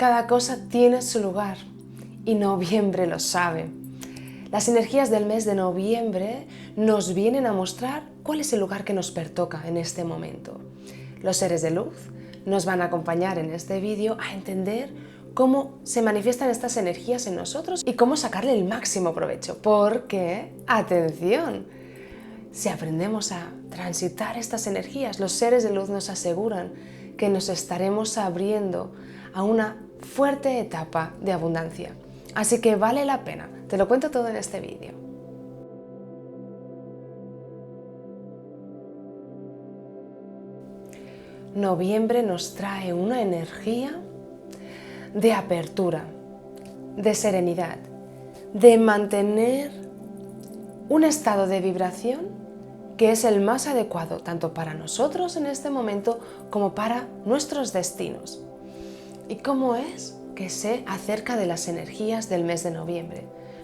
Cada cosa tiene su lugar y noviembre lo sabe. Las energías del mes de noviembre nos vienen a mostrar cuál es el lugar que nos pertoca en este momento. Los seres de luz nos van a acompañar en este vídeo a entender cómo se manifiestan estas energías en nosotros y cómo sacarle el máximo provecho. Porque, atención, si aprendemos a transitar estas energías, los seres de luz nos aseguran que nos estaremos abriendo a una fuerte etapa de abundancia. Así que vale la pena, te lo cuento todo en este vídeo. Noviembre nos trae una energía de apertura, de serenidad, de mantener un estado de vibración que es el más adecuado tanto para nosotros en este momento como para nuestros destinos. ¿Y cómo es que sé acerca de las energías del mes de noviembre?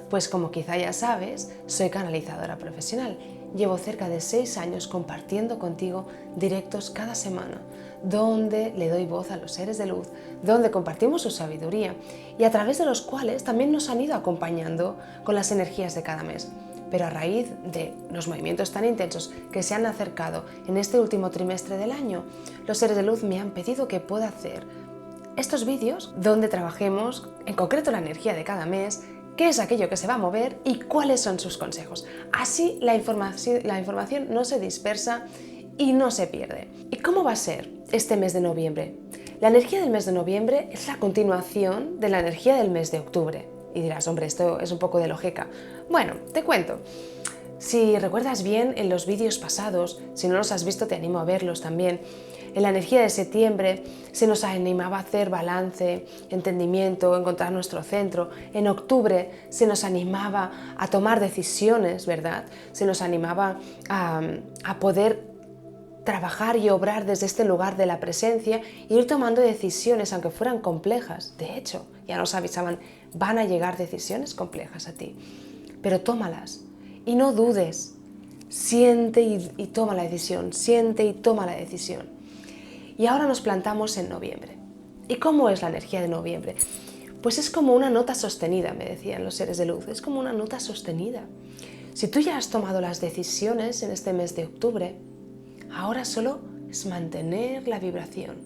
Pues como quizá ya sabes, soy canalizadora profesional. Llevo cerca de 6 años compartiendo contigo directos cada semana, donde le doy voz a los seres de luz, donde compartimos su sabiduría y a través de los cuales también nos han ido acompañando con las energías de cada mes. Pero a raíz de los movimientos tan intensos que se han acercado en este último trimestre del año, los seres de luz me han pedido que pueda hacer estos vídeos donde trabajemos en concreto la energía de cada mes, qué es aquello que se va a mover y cuáles son sus consejos. Así la información no se dispersa y no se pierde. ¿Y cómo va a ser este mes de noviembre? La energía del mes de noviembre es la continuación de la energía del mes de octubre. Y dirás, hombre, esto es un poco de lógica. Bueno, te cuento. Si recuerdas bien en los vídeos pasados, si no los has visto te animo a verlos también, en la energía de septiembre se nos animaba a hacer balance, entendimiento, encontrar nuestro centro. En octubre se nos animaba a tomar decisiones, ¿verdad? Se nos animaba a poder trabajar y obrar desde este lugar de la presencia e ir tomando decisiones, aunque fueran complejas. De hecho, ya nos avisaban, van a llegar decisiones complejas a ti, pero tómalas y no dudes. Siente y toma la decisión, siente y toma la decisión. Y ahora nos plantamos en noviembre. ¿Y cómo es la energía de noviembre? Pues es como una nota sostenida, me decían los seres de luz, es como una nota sostenida. Si tú ya has tomado las decisiones en este mes de octubre, ahora solo es mantener la vibración.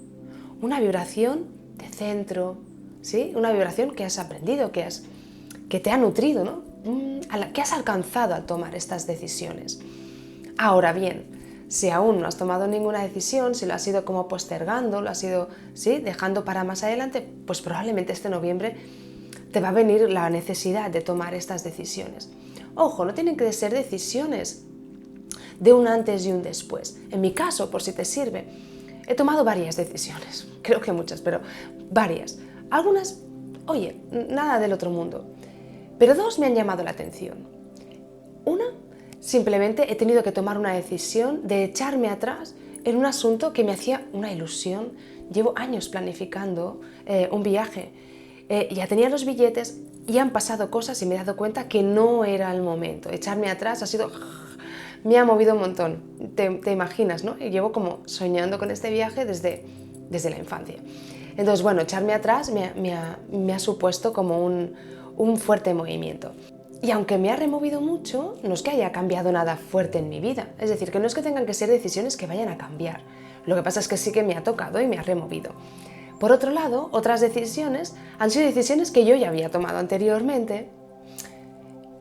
Una vibración de centro, ¿sí? Una vibración que has aprendido, que te ha nutrido, ¿no? Que has alcanzado al tomar estas decisiones. Ahora bien, si aún no has tomado ninguna decisión, si lo has ido como postergando, lo has ido dejando para más adelante, pues probablemente este noviembre te va a venir la necesidad de tomar estas decisiones. Ojo, no tienen que ser decisiones de un antes y un después. En mi caso, por si te sirve, he tomado varias decisiones, creo que muchas, pero varias. Algunas, oye, nada del otro mundo, pero 2 me han llamado la atención. Una, simplemente he tenido que tomar una decisión de echarme atrás en un asunto que me hacía una ilusión. Llevo años planificando un viaje, ya tenía los billetes y han pasado cosas y me he dado cuenta que no era el momento. Echarme atrás me ha movido un montón, te imaginas, ¿no? Y llevo como soñando con este viaje desde la infancia. Entonces, bueno, echarme atrás me ha supuesto como un fuerte movimiento. Y aunque me ha removido mucho, no es que haya cambiado nada fuerte en mi vida. Es decir, que no es que tengan que ser decisiones que vayan a cambiar. Lo que pasa es que sí que me ha tocado y me ha removido. Por otro lado, otras decisiones han sido decisiones que yo ya había tomado anteriormente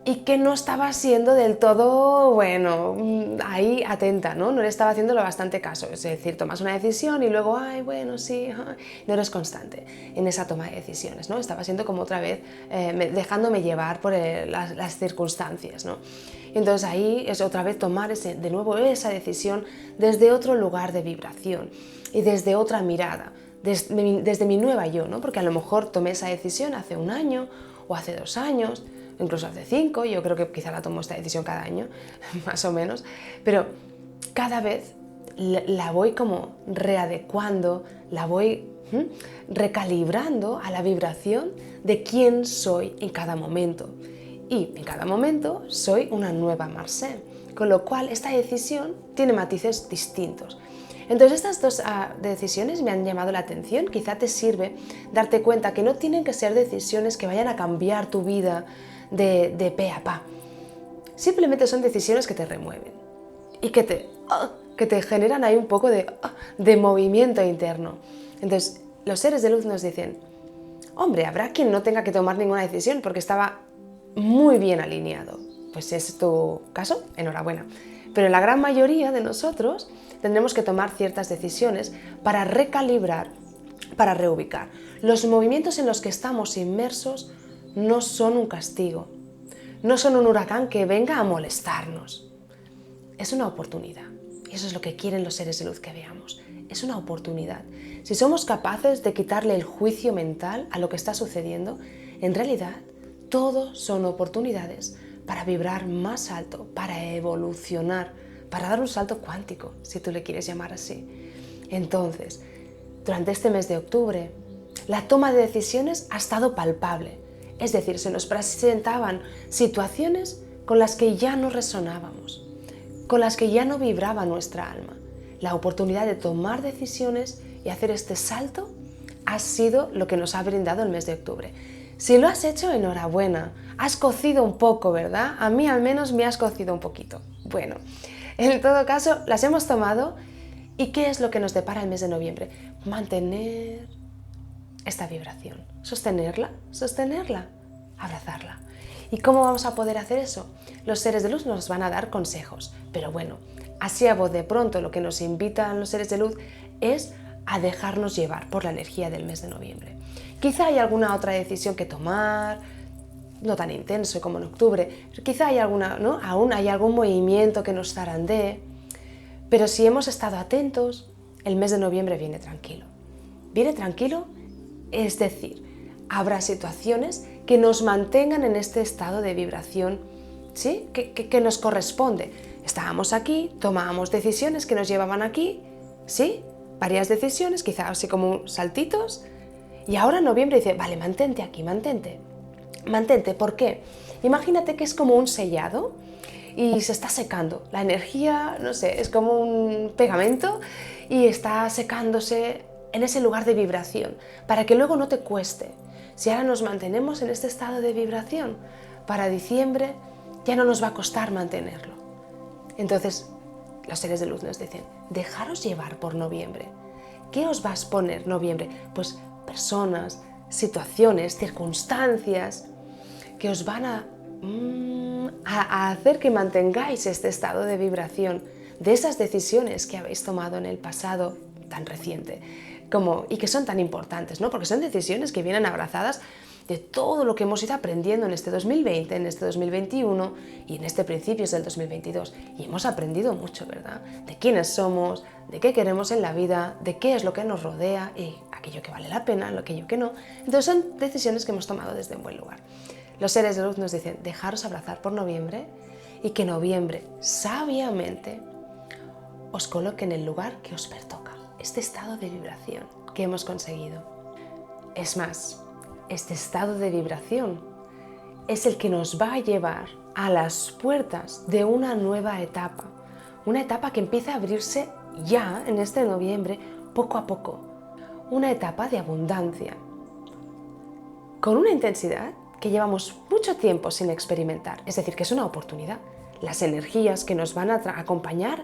y que no estaba siendo del todo, bueno, ahí atenta, ¿no? No le estaba haciendo bastante caso. Es decir, tomas una decisión y luego, ay, bueno, sí, no eres constante en esa toma de decisiones, ¿no? Estaba siendo como otra vez dejándome llevar por las circunstancias, ¿no? Y entonces ahí es otra vez tomar de nuevo esa decisión desde otro lugar de vibración y desde otra mirada, desde mi nueva yo, ¿no? Porque a lo mejor tomé esa decisión hace 1 año o hace 2 años, incluso hace 5, yo creo que quizá la tomo esta decisión cada año, más o menos, pero cada vez la voy como readecuando, la voy recalibrando a la vibración de quién soy en cada momento. Y en cada momento soy una nueva Marcel, con lo cual esta decisión tiene matices distintos. Entonces estas dos decisiones me han llamado la atención. Quizá te sirve darte cuenta que no tienen que ser decisiones que vayan a cambiar tu vida de pe a pa. Simplemente son decisiones que te remueven y que te generan ahí un poco de movimiento interno. Entonces los seres de luz nos dicen, hombre, habrá quien no tenga que tomar ninguna decisión porque estaba muy bien alineado. Pues si es tu caso, enhorabuena. Pero la gran mayoría de nosotros tendremos que tomar ciertas decisiones para recalibrar, para reubicar. Los movimientos en los que estamos inmersos no son un castigo, no son un huracán que venga a molestarnos. Es una oportunidad. Y eso es lo que quieren los seres de luz que veamos. Es una oportunidad. Si somos capaces de quitarle el juicio mental a lo que está sucediendo, en realidad todo son oportunidades para vibrar más alto, para evolucionar, para dar un salto cuántico, si tú le quieres llamar así. Entonces, durante este mes de octubre, la toma de decisiones ha estado palpable. Es decir, se nos presentaban situaciones con las que ya no resonábamos, con las que ya no vibraba nuestra alma. La oportunidad de tomar decisiones y hacer este salto ha sido lo que nos ha brindado el mes de octubre. Si lo has hecho, enhorabuena. Has cocido un poco, ¿verdad? A mí al menos me has cocido un poquito. Bueno, en todo caso, las hemos tomado. ¿Y qué es lo que nos depara el mes de noviembre? Mantener esta vibración, sostenerla, abrazarla. ¿Y cómo vamos a poder hacer eso? Los seres de luz nos van a dar consejos, pero bueno, así a voz de pronto lo que nos invitan los seres de luz es a dejarnos llevar por la energía del mes de noviembre. Quizá hay alguna otra decisión que tomar, no tan intenso como en octubre, pero quizá hay alguna, ¿no? Aún hay algún movimiento que nos zarandee, pero si hemos estado atentos, el mes de noviembre viene tranquilo. Viene tranquilo, es decir, habrá situaciones que nos mantengan en este estado de vibración, ¿sí? que nos corresponde. Estábamos aquí, tomábamos decisiones que nos llevaban aquí, ¿sí? Varias decisiones, quizás así como saltitos, y ahora en noviembre dice, vale, mantente aquí, mantente. ¿Por qué? Imagínate que es como un sellado y se está secando. La energía, no sé, es como un pegamento y está secándose en ese lugar de vibración, para que luego no te cueste. Si ahora nos mantenemos en este estado de vibración, para diciembre ya no nos va a costar mantenerlo. Entonces, los seres de luz nos dicen, dejaros llevar por noviembre. ¿Qué os va a exponer noviembre? Pues personas, situaciones, circunstancias que os van a hacer que mantengáis este estado de vibración de esas decisiones que habéis tomado en el pasado tan reciente y que son tan importantes, ¿no? Porque son decisiones que vienen abrazadas de todo lo que hemos ido aprendiendo en este 2020, en este 2021 y en este principios del 2022. Y hemos aprendido mucho, ¿verdad? De quiénes somos, de qué queremos en la vida, de qué es lo que nos rodea y aquello que vale la pena, aquello que no. Entonces son decisiones que hemos tomado desde un buen lugar. Los seres de luz nos dicen, dejaros abrazar por noviembre y que noviembre, sabiamente, os coloque en el lugar que os pertoca, este estado de vibración que hemos conseguido. Es más, este estado de vibración es el que nos va a llevar a las puertas de una nueva etapa, una etapa que empieza a abrirse ya en este noviembre, poco a poco, una etapa de abundancia, con una intensidad que llevamos mucho tiempo sin experimentar, es decir, que es una oportunidad. Las energías que nos van a acompañar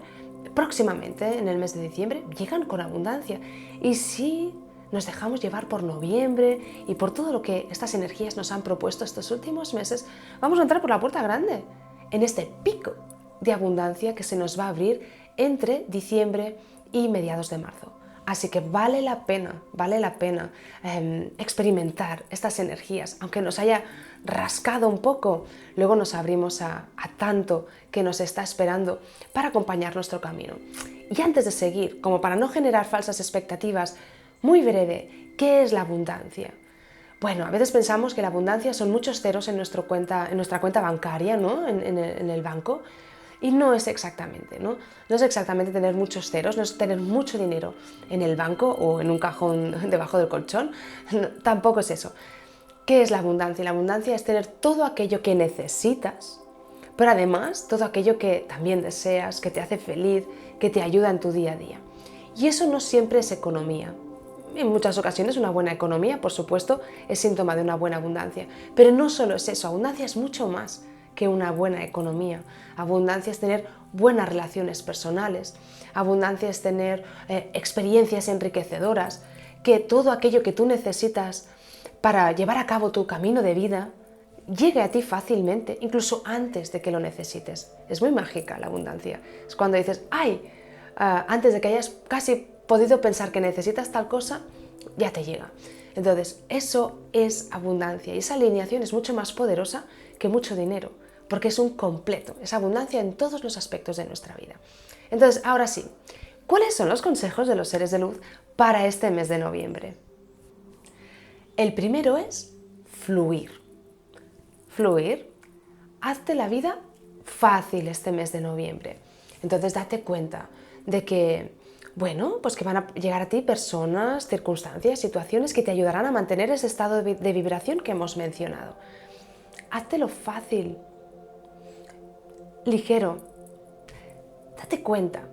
próximamente en el mes de diciembre llegan con abundancia y si nos dejamos llevar por noviembre y por todo lo que estas energías nos han propuesto estos últimos meses, vamos a entrar por la puerta grande en este pico de abundancia que se nos va a abrir entre diciembre y mediados de marzo. Así que vale la pena experimentar estas energías, aunque nos haya rascado un poco, luego nos abrimos a tanto que nos está esperando para acompañar nuestro camino. Y antes de seguir, como para no generar falsas expectativas, muy breve, ¿qué es la abundancia? Bueno, a veces pensamos que la abundancia son muchos ceros en nuestra cuenta bancaria, ¿no? en el banco. Y no es exactamente, ¿no? No es exactamente tener muchos ceros, no es tener mucho dinero en el banco o en un cajón debajo del colchón, no, tampoco es eso. ¿Qué es la abundancia? La abundancia es tener todo aquello que necesitas, pero además todo aquello que también deseas, que te hace feliz, que te ayuda en tu día a día. Y eso no siempre es economía. En muchas ocasiones una buena economía, por supuesto, es síntoma de una buena abundancia. Pero no solo es eso, abundancia es mucho más que una buena economía. Abundancia es tener buenas relaciones personales. Abundancia es tener experiencias enriquecedoras, que todo aquello que tú necesitas para llevar a cabo tu camino de vida llegue a ti fácilmente, incluso antes de que lo necesites. Es muy mágica la abundancia. Es cuando dices, ¡ay! Antes de que hayas casi podido pensar que necesitas tal cosa, ya te llega. Entonces, eso es abundancia y esa alineación es mucho más poderosa que mucho dinero, porque es un completo, es abundancia en todos los aspectos de nuestra vida. Entonces, ahora sí, ¿cuáles son los consejos de los seres de luz para este mes de noviembre? El primero es fluir. Fluir. Hazte la vida fácil este mes de noviembre. Entonces, date cuenta de que, bueno, pues que van a llegar a ti personas, circunstancias, situaciones que te ayudarán a mantener ese estado de vibración que hemos mencionado. Háztelo fácil, ligero. Date cuenta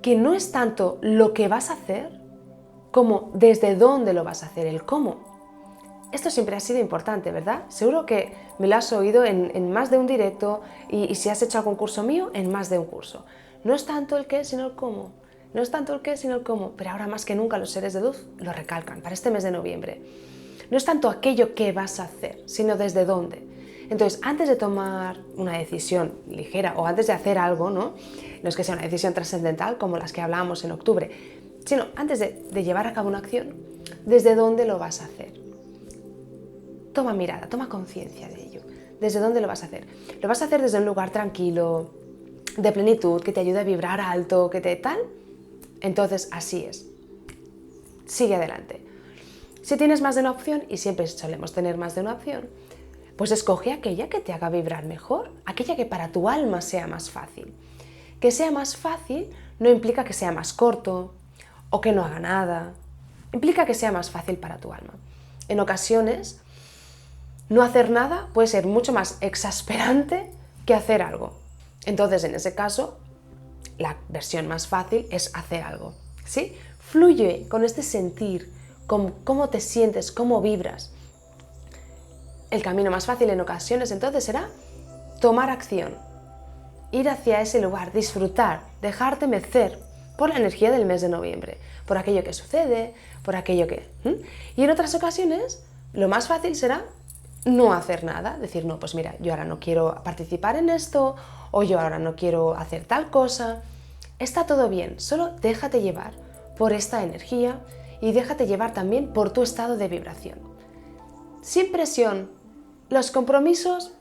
que no es tanto lo que vas a hacer como desde dónde lo vas a hacer, el cómo. Esto siempre ha sido importante, ¿verdad? Seguro que me lo has oído en más de un directo y si has hecho algún curso mío, en más de un curso. No es tanto el qué, sino el cómo. No es tanto el qué, sino el cómo. Pero ahora más que nunca los seres de luz lo recalcan para este mes de noviembre. No es tanto aquello que vas a hacer, sino desde dónde. Entonces, antes de tomar una decisión ligera o antes de hacer algo, ¿no? No es que sea una decisión trascendental como las que hablábamos en octubre, sino antes de llevar a cabo una acción, ¿desde dónde lo vas a hacer? Toma mirada, toma conciencia de ello. ¿Desde dónde lo vas a hacer? Lo vas a hacer desde un lugar tranquilo, de plenitud, que te ayude a vibrar alto, que te tal. Entonces, así es. Sigue adelante. Si tienes más de una opción, y siempre solemos tener más de una opción, pues escoge aquella que te haga vibrar mejor, aquella que para tu alma sea más fácil. Que sea más fácil no implica que sea más corto o que no haga nada. Implica que sea más fácil para tu alma. En ocasiones, no hacer nada puede ser mucho más exasperante que hacer algo. Entonces, en ese caso, la versión más fácil es hacer algo, ¿sí? Fluye con este sentir, con cómo te sientes, cómo vibras. El camino más fácil en ocasiones, entonces, será tomar acción, ir hacia ese lugar, disfrutar, dejarte mecer por la energía del mes de noviembre, por aquello que sucede, por aquello que... Y en otras ocasiones, lo más fácil será no hacer nada, decir, no, pues mira, yo ahora no quiero participar en esto, o yo ahora no quiero hacer tal cosa. Está todo bien, solo déjate llevar por esta energía y déjate llevar también por tu estado de vibración. Sin presión, los compromisos,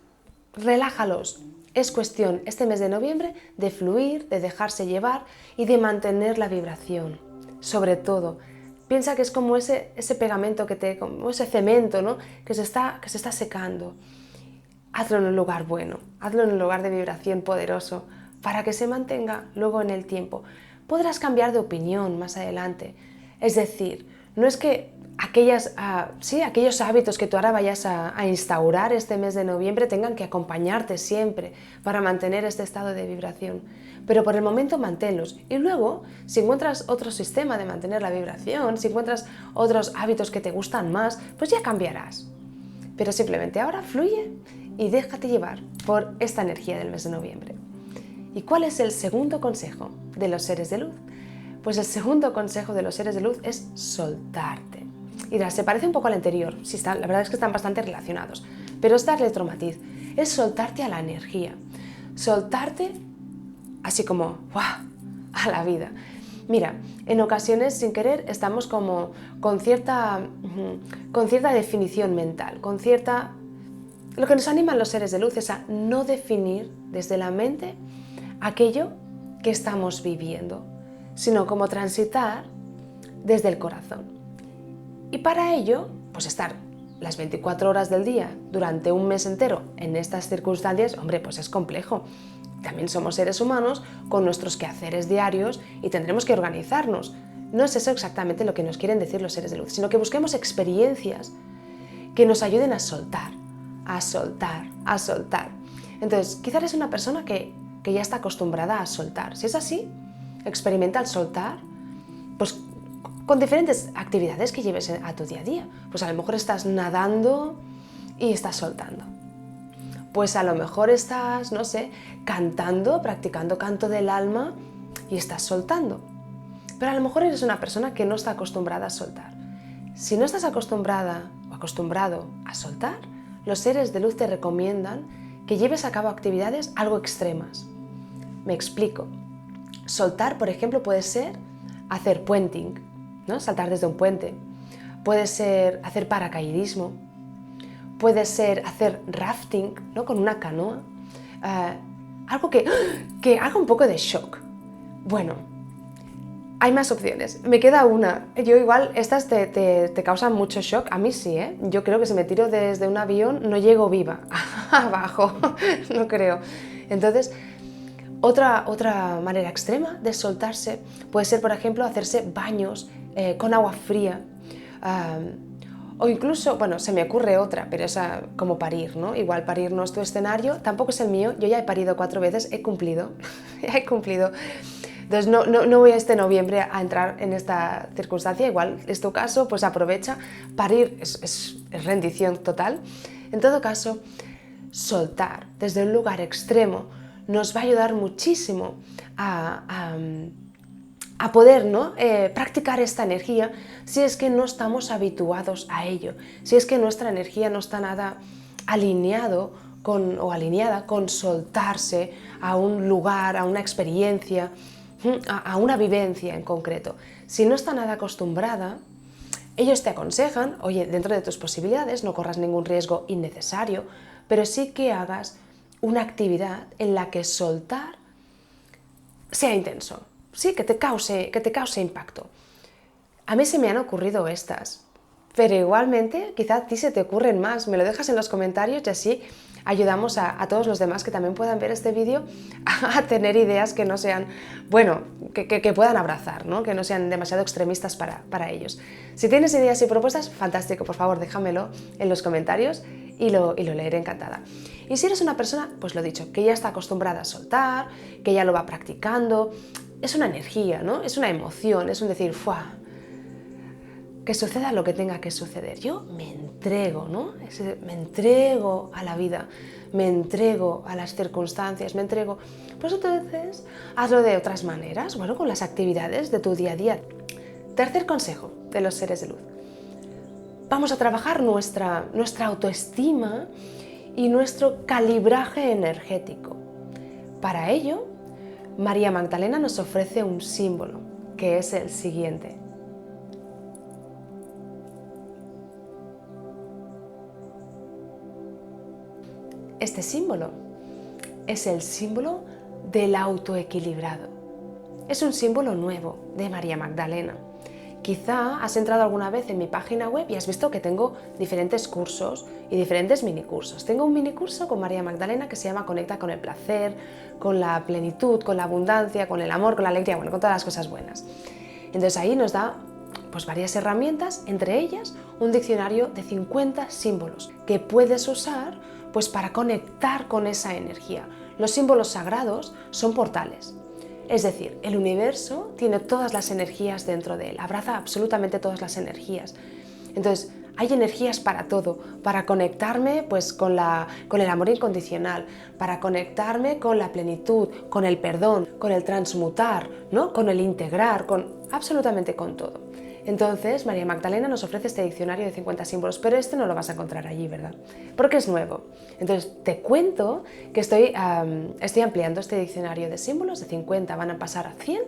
relájalos. Es cuestión, este mes de noviembre, de fluir, de dejarse llevar y de mantener la vibración. Sobre todo, piensa que es como ese pegamento, como ese cemento, ¿no? que se está secando. Hazlo en un lugar bueno, hazlo en un lugar de vibración poderoso para que se mantenga luego en el tiempo. Podrás cambiar de opinión más adelante. Es decir, no es que aquellos hábitos que tú ahora vayas a instaurar este mes de noviembre tengan que acompañarte siempre para mantener este estado de vibración. Pero por el momento manténlos. Y luego, si encuentras otro sistema de mantener la vibración, si encuentras otros hábitos que te gustan más, pues ya cambiarás. Pero simplemente ahora fluye y déjate llevar por esta energía del mes de noviembre. ¿Y cuál es el segundo consejo de los seres de luz? Pues el segundo consejo de los seres de luz es soltarte. Y dirás, se parece un poco al anterior, sí, la verdad es que están bastante relacionados, pero es darle otro matiz, es soltarte a la energía, soltarte así como ¡guau!, a la vida. Mira, en ocasiones sin querer estamos como con cierta definición mental, Lo que nos animan los seres de luz es a no definir desde la mente aquello que estamos viviendo, sino como transitar desde el corazón. Y para ello, pues estar las 24 horas del día durante un mes entero en estas circunstancias, hombre, pues es complejo. También somos seres humanos con nuestros quehaceres diarios y tendremos que organizarnos. No es eso exactamente lo que nos quieren decir los seres de luz, sino que busquemos experiencias que nos ayuden a soltar, a soltar, a soltar. Entonces, quizás eres una persona que ya está acostumbrada a soltar. Si es así, experimenta el soltar pues con diferentes actividades que lleves a tu día a día. Pues a lo mejor estás nadando y estás soltando. Pues a lo mejor estás, no sé, cantando, practicando canto del alma y estás soltando. Pero a lo mejor eres una persona que no está acostumbrada a soltar. Si no estás acostumbrada o acostumbrado a soltar, los seres de luz te recomiendan que lleves a cabo actividades algo extremas. Me explico. Soltar, por ejemplo, puede ser hacer puenting, ¿no? Saltar desde un puente. Puede ser hacer paracaidismo. Puede ser hacer rafting, ¿no? Con una canoa. Algo que haga un poco de shock. Bueno, hay más opciones. Me queda una. Yo igual, estas te causan mucho shock. A mí sí, ¿eh? Yo creo que si me tiro desde un avión no llego viva abajo. No creo. Entonces, otra manera extrema de soltarse puede ser, por ejemplo, hacerse baños con agua fría. O incluso, bueno, se me ocurre otra, pero es como parir, ¿no? Igual parir no es tu escenario, tampoco es el mío. Yo ya he parido 4 veces, he cumplido. He cumplido. Entonces no voy a este noviembre a entrar en esta circunstancia, igual es tu caso, pues aprovecha. Parir es rendición total. En todo caso, soltar desde un lugar extremo nos va a ayudar muchísimo a poder, ¿no? Practicar esta energía si es que no estamos habituados a ello, si es que nuestra energía no está nada alineada con soltarse a un lugar, a una experiencia, a una vivencia en concreto. Si no está nada acostumbrada, ellos te aconsejan, oye, dentro de tus posibilidades, no corras ningún riesgo innecesario, pero sí que hagas una actividad en la que soltar sea intenso, sí, que te cause impacto. A mí se me han ocurrido estas, pero igualmente quizá a ti se te ocurren más. Me lo dejas en los comentarios y así ayudamos a todos los demás que también puedan ver este vídeo a tener ideas que no sean, bueno, que puedan abrazar, ¿no? Que no sean demasiado extremistas para ellos. Si tienes ideas y propuestas, fantástico, por favor déjamelo en los comentarios y lo leeré encantada. Y si eres una persona, pues lo dicho, que ya está acostumbrada a soltar, que ya lo va practicando, es una energía, ¿no? Es una emoción, es un decir, ¡fua! Que suceda lo que tenga que suceder. Yo me entrego, ¿no? Me entrego a la vida, me entrego a las circunstancias, me entrego. Pues entonces, hazlo de otras maneras, bueno, con las actividades de tu día a día. Tercer consejo de los seres de luz. Vamos a trabajar nuestra autoestima y nuestro calibraje energético. Para ello, María Magdalena nos ofrece un símbolo, que es el siguiente. Este símbolo es el símbolo del autoequilibrado. Es un símbolo nuevo de María Magdalena. Quizá has entrado alguna vez en mi página web y has visto que tengo diferentes cursos y diferentes minicursos. Tengo un minicurso con María Magdalena que se llama Conecta con el placer, con la plenitud, con la abundancia, con el amor, con la alegría, bueno, con todas las cosas buenas. Entonces ahí nos da pues varias herramientas, entre ellas un diccionario de 50 símbolos que puedes usar pues para conectar con esa energía. Los símbolos sagrados son portales. Es decir, el universo tiene todas las energías dentro de él, abraza absolutamente todas las energías. Entonces, hay energías para todo, para conectarme pues, con el amor incondicional, para conectarme con la plenitud, con el perdón, con el transmutar, ¿no? Con el integrar, absolutamente con todo. Entonces, María Magdalena nos ofrece este diccionario de 50 símbolos, pero este no lo vas a encontrar allí, ¿verdad? Porque es nuevo. Entonces, te cuento que estoy ampliando este diccionario de símbolos, de 50 van a pasar a 100.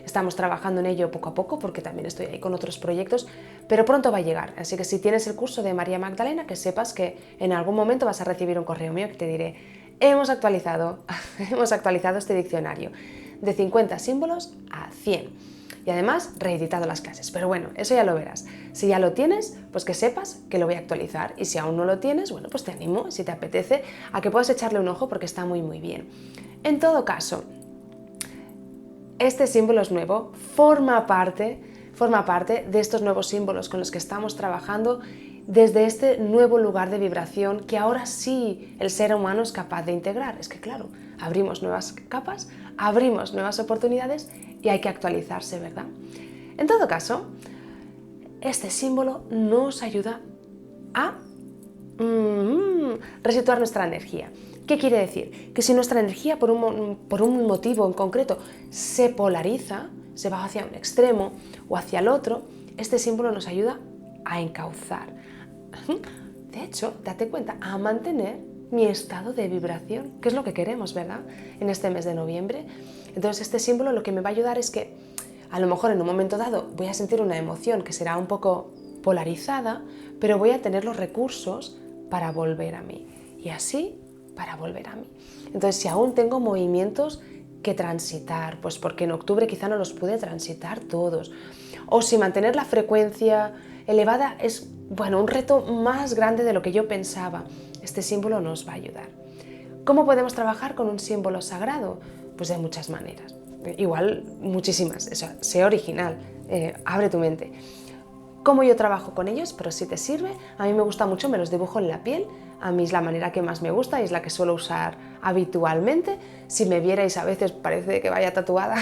Estamos trabajando en ello poco a poco porque también estoy ahí con otros proyectos, pero pronto va a llegar. Así que si tienes el curso de María Magdalena, que sepas que en algún momento vas a recibir un correo mío que te diré, hemos actualizado este diccionario de 50 símbolos a 100. Y además reeditado las clases, pero bueno, eso ya lo verás. Si ya lo tienes, pues que sepas que lo voy a actualizar, y si aún no lo tienes, bueno, pues te animo, si te apetece, a que puedas echarle un ojo porque está muy muy bien. En todo caso, este símbolo es nuevo, forma parte de estos nuevos símbolos con los que estamos trabajando desde este nuevo lugar de vibración que ahora sí el ser humano es capaz de integrar. Es que claro, abrimos nuevas capas, abrimos nuevas oportunidades y hay que actualizarse, ¿verdad? En todo caso, este símbolo nos ayuda a resituar nuestra energía. ¿Qué quiere decir? Que si nuestra energía por un motivo en concreto se polariza, se va hacia un extremo o hacia el otro, este símbolo nos ayuda a encauzar. De hecho, date cuenta, a mantener mi estado de vibración, que es lo que queremos, ¿verdad? En este mes de noviembre. Entonces este símbolo lo que me va a ayudar es que a lo mejor en un momento dado voy a sentir una emoción que será un poco polarizada, pero voy a tener los recursos para volver a mí. Y así para volver a mí. Entonces, si aún tengo movimientos que transitar, pues porque en octubre quizá no los pude transitar todos, o si mantener la frecuencia elevada es, bueno, un reto más grande de lo que yo pensaba, este símbolo nos va a ayudar. ¿Cómo podemos trabajar con un símbolo sagrado? Pues de muchas maneras, igual muchísimas, o sea, sé original, abre tu mente. ¿Cómo yo trabajo con ellos? Pero si te sirve, a mí me gusta mucho, me los dibujo en la piel, a mí es la manera que más me gusta y es la que suelo usar habitualmente. Si me vierais a veces parece que vaya tatuada.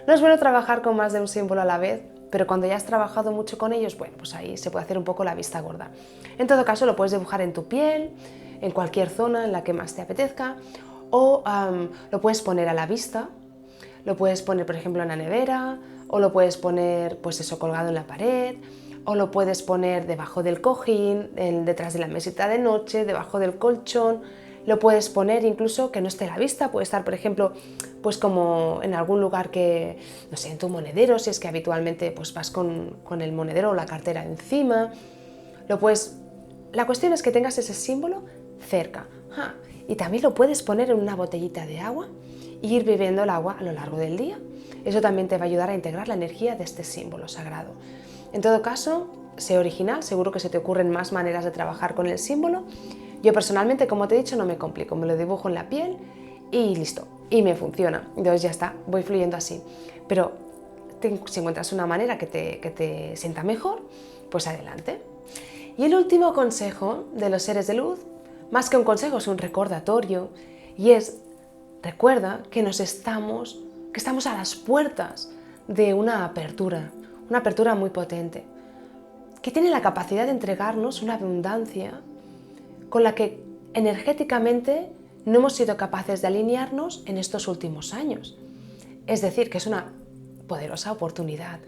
No es bueno trabajar con más de un símbolo a la vez, pero cuando ya has trabajado mucho con ellos, bueno, pues ahí se puede hacer un poco la vista gorda. En todo caso, lo puedes dibujar en tu piel, en cualquier zona en la que más te apetezca, o lo puedes poner a la vista, lo puedes poner, por ejemplo, en la nevera, o lo puedes poner, pues eso, colgado en la pared, o lo puedes poner debajo del cojín, detrás de la mesita de noche, debajo del colchón. Lo puedes poner incluso que no esté a la vista, puede estar, por ejemplo, pues como en algún lugar que, no sé, en tu monedero, si es que habitualmente pues vas con el monedero o la cartera encima. La cuestión es que tengas ese símbolo cerca. Y también lo puedes poner en una botellita de agua e ir bebiendo el agua a lo largo del día. Eso también te va a ayudar a integrar la energía de este símbolo sagrado. En todo caso, sé original, seguro que se te ocurren más maneras de trabajar con el símbolo. Yo personalmente, como te he dicho, no me complico, me lo dibujo en la piel y listo, y me funciona. Entonces ya está, voy fluyendo así. Pero si encuentras una manera que te sienta mejor, pues adelante. Y el último consejo de los seres de luz, más que un consejo, es un recordatorio, y es: recuerda que estamos a las puertas de una apertura muy potente, que tiene la capacidad de entregarnos una abundancia con la que energéticamente no hemos sido capaces de alinearnos en estos últimos años. Es decir, que es una poderosa oportunidad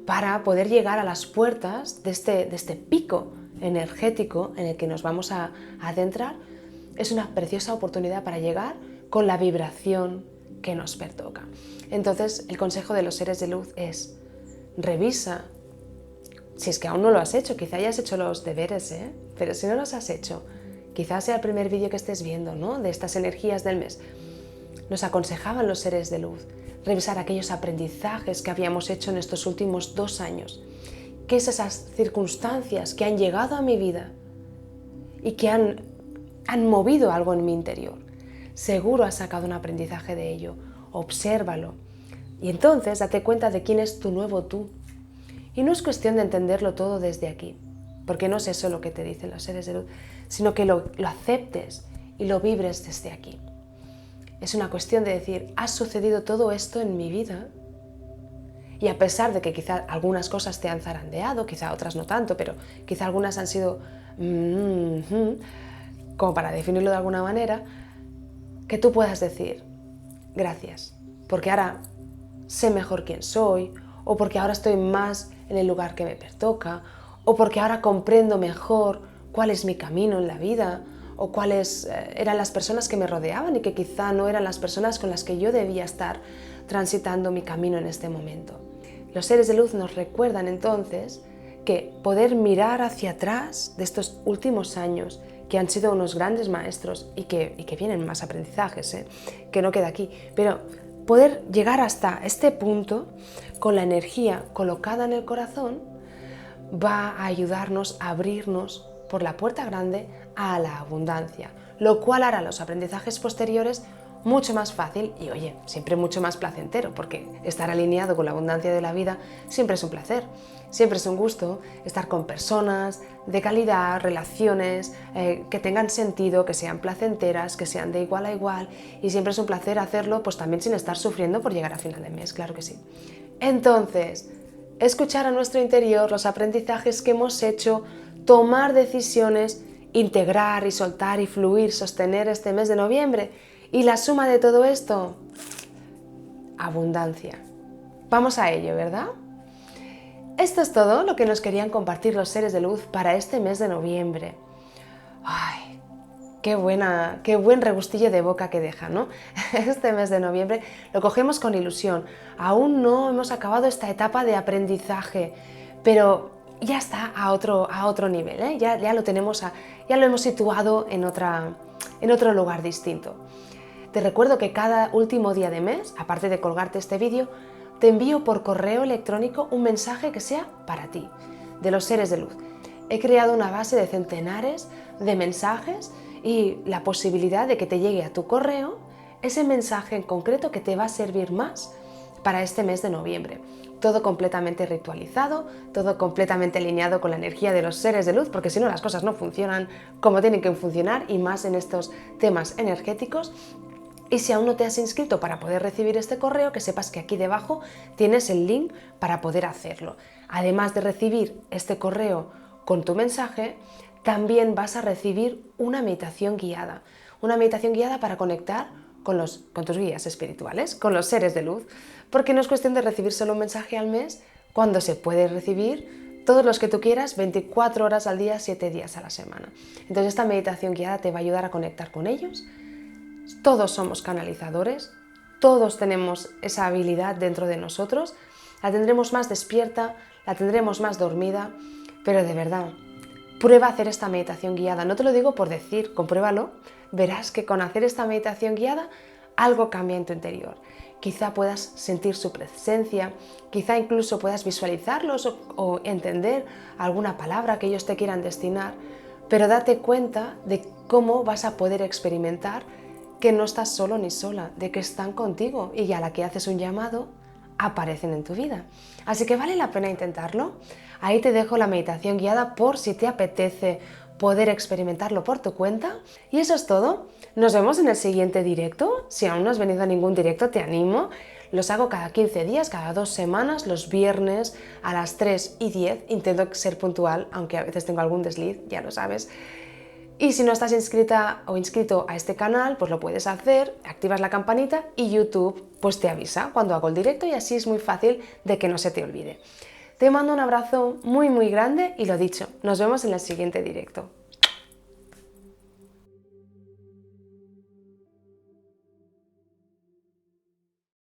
para poder llegar a las puertas de este pico energético en el que nos vamos a adentrar. Es una preciosa oportunidad para llegar con la vibración que nos pertoca. Entonces, el consejo de los seres de luz es: revisa, si es que aún no lo has hecho, quizá hayas hecho los deberes, pero si no los has hecho, quizás sea el primer vídeo que estés viendo, ¿no?, de estas energías del mes. Nos aconsejaban los seres de luz revisar aquellos aprendizajes que habíamos hecho en estos últimos 2 años, qué es esas circunstancias que han llegado a mi vida y que han movido algo en mi interior. Seguro has sacado un aprendizaje de ello, obsérvalo y entonces date cuenta de quién es tu nuevo tú. Y no es cuestión de entenderlo todo desde aquí, porque no es eso lo que te dicen los seres de luz, sino que lo aceptes y lo vibres desde aquí. Es una cuestión de decir: ha sucedido todo esto en mi vida, y a pesar de que quizá algunas cosas te han zarandeado, quizá otras no tanto, pero quizá algunas han sido como para definirlo de alguna manera, que tú puedas decir: gracias, porque ahora sé mejor quién soy, o porque ahora estoy más en el lugar que me pertoca, o porque ahora comprendo mejor cuál es mi camino en la vida, o cuáles eran las personas que me rodeaban y que quizá no eran las personas con las que yo debía estar transitando mi camino en este momento. Los seres de luz nos recuerdan entonces que poder mirar hacia atrás de estos últimos años, que han sido unos grandes maestros y que vienen más aprendizajes, que no queda aquí, pero poder llegar hasta este punto con la energía colocada en el corazón va a ayudarnos a abrirnos por la puerta grande a la abundancia, lo cual hará los aprendizajes posteriores mucho más fácil y, oye, siempre mucho más placentero, porque estar alineado con la abundancia de la vida siempre es un placer, siempre es un gusto estar con personas de calidad, relaciones que tengan sentido, que sean placenteras, que sean de igual a igual, y siempre es un placer hacerlo pues también sin estar sufriendo por llegar a final de mes, claro que sí. Entonces, escuchar a nuestro interior los aprendizajes que hemos hecho, tomar decisiones, integrar y soltar y fluir, sostener este mes de noviembre. Y la suma de todo esto, abundancia. Vamos a ello, ¿verdad? Esto es todo lo que nos querían compartir los seres de luz para este mes de noviembre. ¡Ay! Qué buen regustillo de boca que deja, ¿no? Este mes de noviembre lo cogemos con ilusión. Aún no hemos acabado esta etapa de aprendizaje, pero ya está a otro nivel, ¿eh? Ya lo tenemos, ya lo hemos situado en otro lugar distinto. Te recuerdo que cada último día de mes, aparte de colgarte este vídeo, te envío por correo electrónico un mensaje que sea para ti, de los seres de luz. He creado una base de centenares de mensajes y la posibilidad de que te llegue a tu correo ese mensaje en concreto que te va a servir más para este mes de noviembre. Todo completamente ritualizado, todo completamente alineado con la energía de los seres de luz, porque si no las cosas no funcionan como tienen que funcionar, y más en estos temas energéticos. Y si aún no te has inscrito para poder recibir este correo, que sepas que aquí debajo tienes el link para poder hacerlo. Además de recibir este correo con tu mensaje, también vas a recibir una meditación guiada para conectar con tus guías espirituales, con los seres de luz, porque no es cuestión de recibir solo un mensaje al mes, cuando se puede recibir todos los que tú quieras, 24 horas al día, 7 días a la semana. Entonces esta meditación guiada te va a ayudar a conectar con ellos. Todos somos canalizadores, todos tenemos esa habilidad dentro de nosotros, la tendremos más despierta, la tendremos más dormida, pero de verdad, prueba a hacer esta meditación guiada. No te lo digo por decir, compruébalo, verás que con hacer esta meditación guiada algo cambia en tu interior. Quizá puedas sentir su presencia, quizá incluso puedas visualizarlos o entender alguna palabra que ellos te quieran destinar, pero date cuenta de cómo vas a poder experimentar que no estás solo ni sola, de que están contigo y a la que haces un llamado, aparecen en tu vida. Así que vale la pena intentarlo. Ahí te dejo la meditación guiada por si te apetece poder experimentarlo por tu cuenta. Y eso es todo. Nos vemos en el siguiente directo. Si aún no has venido a ningún directo, te animo. Los hago cada 15 días, cada 2 semanas, los viernes a las 3:10. Intento ser puntual, aunque a veces tengo algún desliz, ya lo sabes. Y si no estás inscrita o inscrito a este canal, pues lo puedes hacer, activas la campanita y YouTube pues te avisa cuando hago el directo, y así es muy fácil de que no se te olvide. Te mando un abrazo muy grande y lo dicho, nos vemos en el siguiente directo.